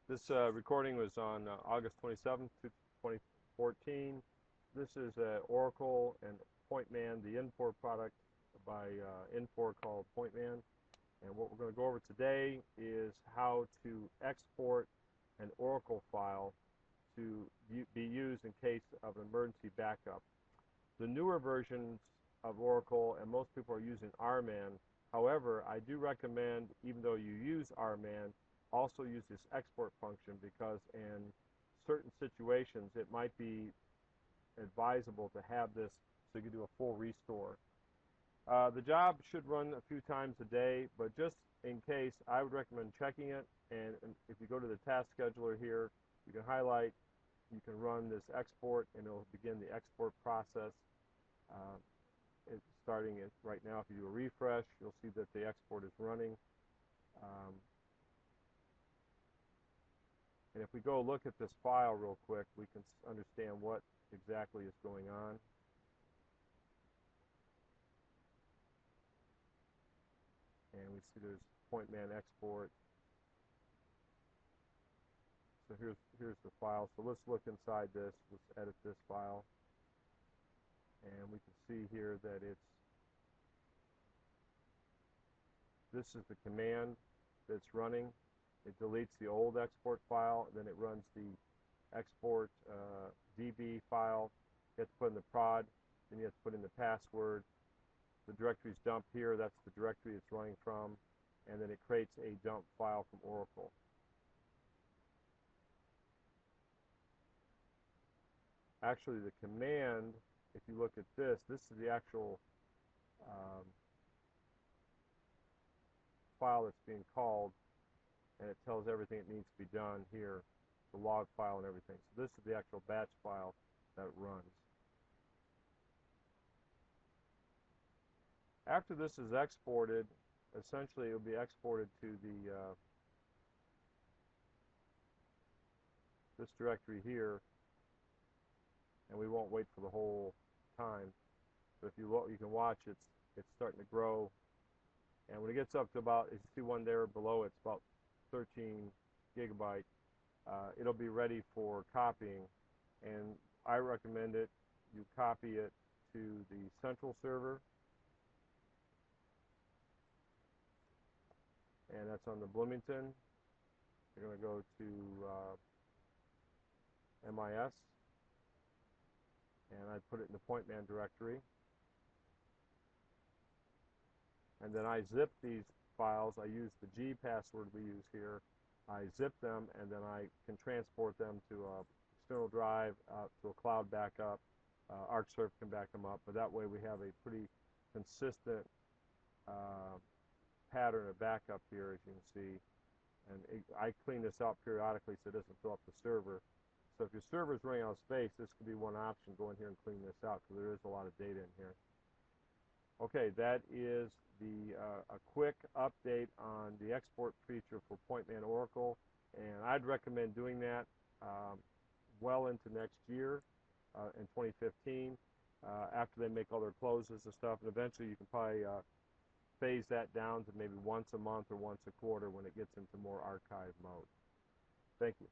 This recording was on August 27th, 2014. This is Oracle and Pointman, the Infor product by Infor called Pointman. And what we're going to go over today is how to export an Oracle file to be used in case of an emergency backup. The newer versions of Oracle, and most people are using RMAN. However, I do recommend, even though you use RMAN, also use this export function, because in certain situations it might be advisable to have this so you can do a full restore. The job should run a few times a day, but just in case, I would recommend checking it. And if you go to the task scheduler here, you can highlight, you can run this export, and it'll begin the export process. It's starting it right now. If you do a refresh, you'll see that the export is running. And if we go look at this file real quick, we can understand what exactly is going on. And we see there's Pointman export. So here's the file. So let's look inside this. Let's edit this file. And we can see here that this is the command that's running. It deletes the old export file, then it runs the export DB file. You have to put in the prod, then you have to put in the password. The directory's dumped here, that's the directory it's running from, and then it creates a dump file from Oracle. Actually, the command, if you look at this is the actual file that's being called, and it tells everything that needs to be done here, the log file and everything. So this is the actual batch file that runs. After this is exported, essentially it will be exported to the this directory here, and we won't wait for the whole time. But if you look, you can watch it's starting to grow, and when it gets up to about, as you see one there below, it's about 13 gigabyte, it'll be ready for copying, and I recommend you copy it to the central server, and that's on the Bloomington. You're going to go to MIS, and I put it in the Pointman directory, and then I zip these files. I use the G password we use here. I zip them, and then I can transport them to a external drive, to a cloud backup. ArcServe can back them up, but that way we have a pretty consistent pattern of backup here, as you can see. And I clean this out periodically so it doesn't fill up the server. So if your server is running out of space, this could be one option. Go in here and clean this out, because there is a lot of data in here. Okay, that is a quick update on the export feature for Pointman Oracle, and I'd recommend doing that well into next year, in 2015, after they make all their closes and stuff, and eventually you can probably phase that down to maybe once a month or once a quarter when it gets into more archive mode. Thank you.